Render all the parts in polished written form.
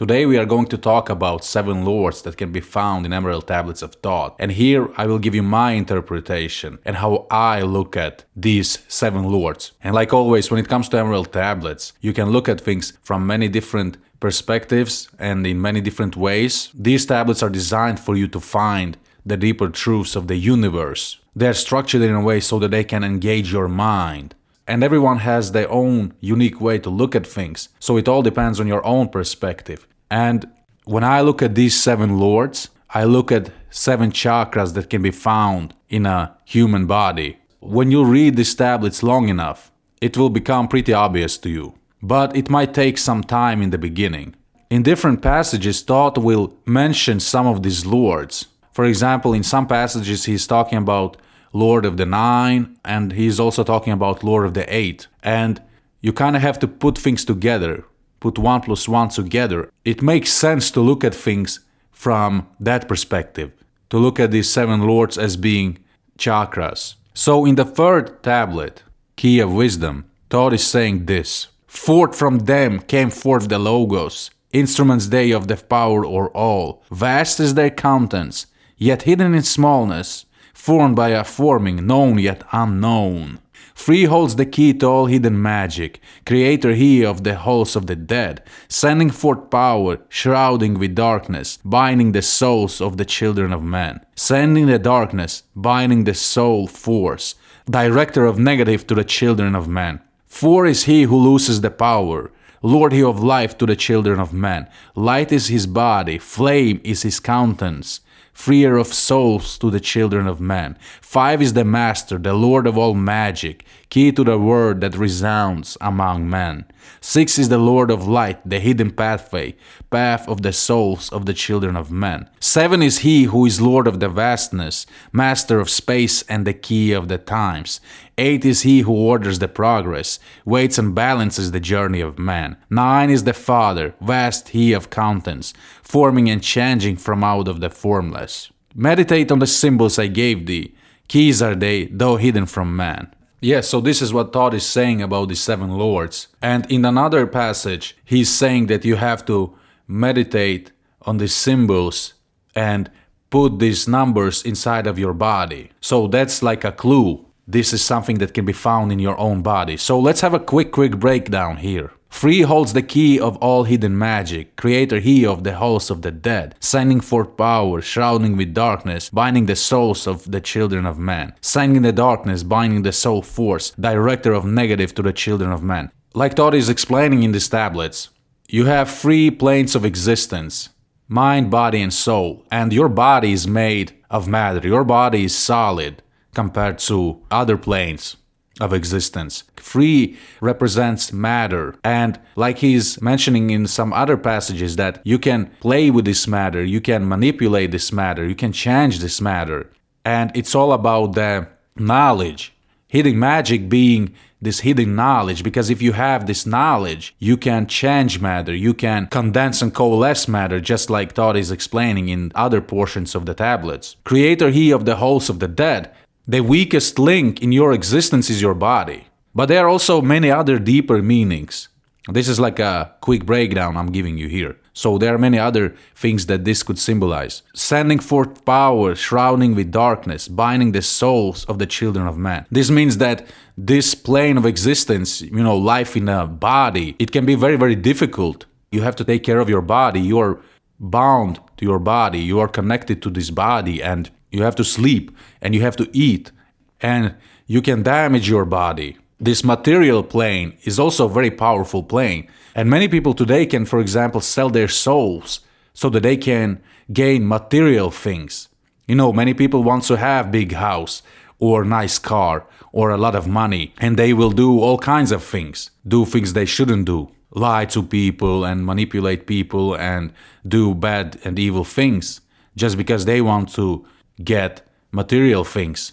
Today we are going to talk about 7 lords that can be found in Emerald Tablets of Thoth. And here I will give you my interpretation and how I look at these 7 lords. And like always, when it comes to Emerald Tablets, you can look at things from many different perspectives and in many different ways. These tablets are designed for you to find the deeper truths of the universe. They are structured in a way so that they can engage your mind. And everyone has their own unique way to look at things, so it all depends on your own perspective. And when I look at these 7 lords, I look at 7 chakras that can be found in a human body. When you read these tablets long enough, it will become pretty obvious to you. But it might take some time in the beginning. In different passages, Thoth will mention some of these lords. For example, in some passages he's talking about Lord of the 9, and he's also talking about Lord of the 8. And you kind of have to put things together, put 1 plus 1 together. It makes sense to look at things from that perspective, to look at these 7 lords as being chakras. So in the 3rd tablet, Key of Wisdom, Thoth is saying this: "Forth from them came forth the Logos, instruments they of the power o'er all. Vast is their countenance, yet hidden in smallness, formed by a forming, known yet unknown. Free holds the key to all hidden magic, creator he of the halls of the dead, sending forth power, shrouding with darkness, binding the souls of the children of men. Sending the darkness, binding the soul force, director of negative to the children of men. For is he who looses the power, Lord he of life to the children of men. Light is his body, flame is his countenance, freer of souls to the children of men. 5 is the master, the lord of all magic, key to the word that resounds among men. 6 is the lord of light, the hidden pathway, path of the souls of the children of men. 7 is he who is lord of the vastness, master of space and the key of the times. 8 is he who orders the progress, weights and balances the journey of man. 9 is the Father, vast he of countenance, forming and changing from out of the formless. Meditate on the symbols I gave thee. Keys are they, though hidden from man." Yes, so this is what Thoth is saying about the 7 lords. And in another passage, he's saying that you have to meditate on these symbols and put these numbers inside of your body. So that's like a clue. This is something that can be found in your own body. So let's have a quick breakdown here. Free holds the key of all hidden magic, creator he of the halls of the dead, sending forth power, shrouding with darkness, binding the souls of the children of men. Sending the darkness, binding the soul force, director of negative to the children of men. Like Thoth is explaining in these tablets, you have 3 planes of existence: mind, body, and soul. And your body is made of matter. Your body is solid compared to other planes of existence. 3 represents matter, and like he's mentioning in some other passages, that you can play with this matter, you can manipulate this matter, you can change this matter, and it's all about the knowledge. Hidden magic being this hidden knowledge, because if you have this knowledge, you can change matter, you can condense and coalesce matter, just like Thoth is explaining in other portions of the tablets. Creator he of the halls of the dead. The weakest link in your existence is your body. But there are also many other deeper meanings. This is like a quick breakdown I'm giving you here. So there are many other things that this could symbolize. Sending forth power, shrouding with darkness, binding the souls of the children of men. This means that this plane of existence, life in a body, it can be very, very difficult. You have to take care of your body. You are bound to your body. You are connected to this body, and you have to sleep, and you have to eat, and you can damage your body. This material plane is also a very powerful plane. And many people today can, for example, sell their souls so that they can gain material things. Many people want to have big house or nice car or a lot of money, and they will do all kinds of things. Do things they shouldn't do. Lie to people and manipulate people and do bad and evil things just because they want to get material things.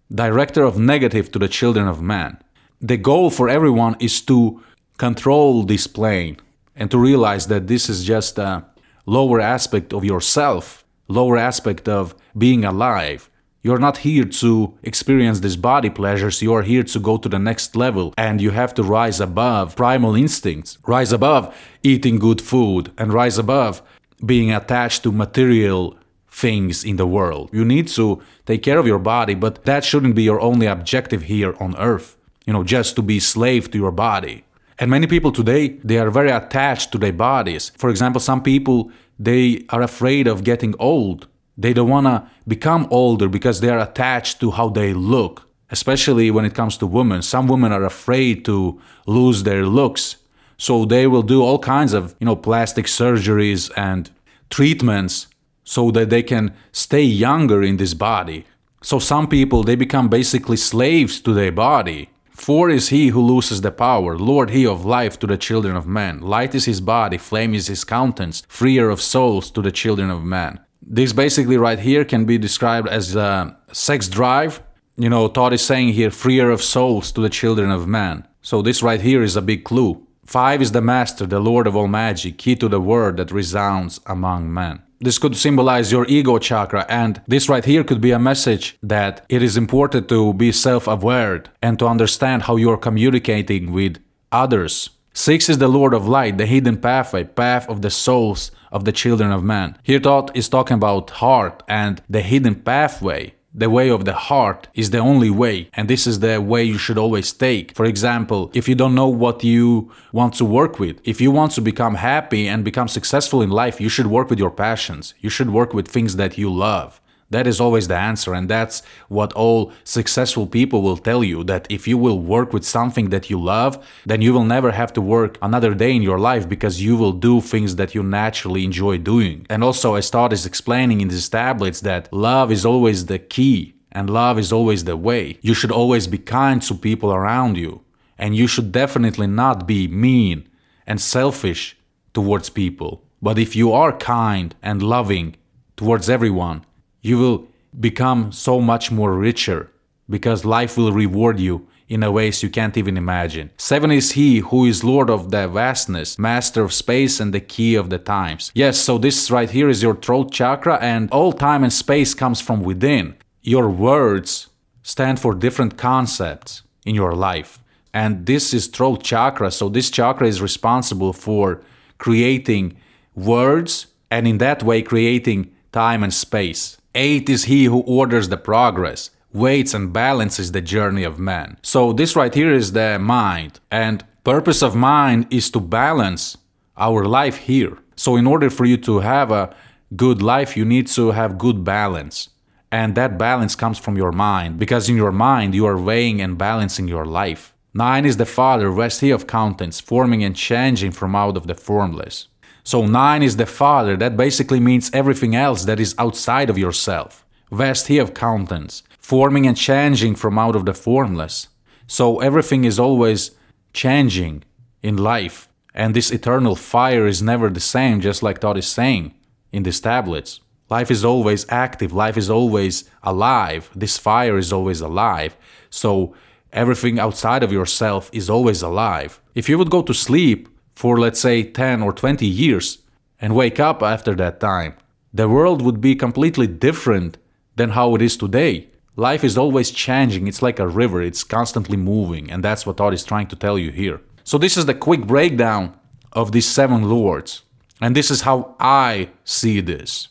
Director of negative to the children of man. The goal for everyone is to control this plane and to realize that this is just a lower aspect of yourself, lower aspect of being alive. You're not here to experience these body pleasures. You are here to go to the next level, and you have to rise above primal instincts, rise above eating good food, and rise above being attached to material things in the world. You need to take care of your body, but that shouldn't be your only objective here on earth. Just to be slave to your body. And many people today, they are very attached to their bodies. For example, some people, they are afraid of getting old. They don't want to become older because they are attached to how they look. Especially when it comes to women. Some women are afraid to lose their looks. So they will do all kinds of, plastic surgeries and treatments so that they can stay younger in this body. So some people, they become basically slaves to their body. For is he who loses the power, Lord he of life to the children of men. Light is his body, flame is his countenance, freer of souls to the children of men. This basically right here can be described as a sex drive. Thoth is saying here, freer of souls to the children of men. So this right here is a big clue. 5 is the master, the Lord of all magic, key to the word that resounds among men. This could symbolize your ego chakra, and this right here could be a message that it is important to be self-aware and to understand how you are communicating with others. 6 is the Lord of light, the hidden pathway, path of the souls of the children of man. Here Thoth is talking about heart, and the hidden pathway, the way of the heart, is the only way, and this is the way you should always take. For example, if you don't know what you want to work with, if you want to become happy and become successful in life, you should work with your passions. You should work with things that you love. That is always the answer, and that's what all successful people will tell you, that if you will work with something that you love, then you will never have to work another day in your life because you will do things that you naturally enjoy doing. And also, as Thoth is explaining in these tablets, that love is always the key and love is always the way. You should always be kind to people around you, and you should definitely not be mean and selfish towards people. But if you are kind and loving towards everyone, you will become so much more richer because life will reward you in a ways you can't even imagine. 7 is he who is Lord of the vastness, master of space and the key of the times. Yes, so this right here is your throat chakra, and all time and space comes from within. Your words stand for different concepts in your life. And this is throat chakra, so this chakra is responsible for creating words and in that way creating time and space. 8 is he who orders the progress, weights and balances the journey of man. So this right here is the mind, and purpose of mind is to balance our life here. So in order for you to have a good life, you need to have good balance. And that balance comes from your mind, because in your mind you are weighing and balancing your life. 9 is the Father, west he of countenance, forming and changing from out of the formless. So 9 is the Father, that basically means everything else that is outside of yourself. Vast he of countenance, forming and changing from out of the formless. So everything is always changing in life. And this eternal fire is never the same, just like Thoth is saying in these tablets. Life is always active, life is always alive. This fire is always alive. So everything outside of yourself is always alive. If you would go to sleep for, let's say, 10 or 20 years and wake up after that time, the world would be completely different than how it is today. Life is always changing. It's like a river. It's constantly moving. And that's what Thoth is trying to tell you here. So this is the quick breakdown of these 7 lords. And this is how I see this.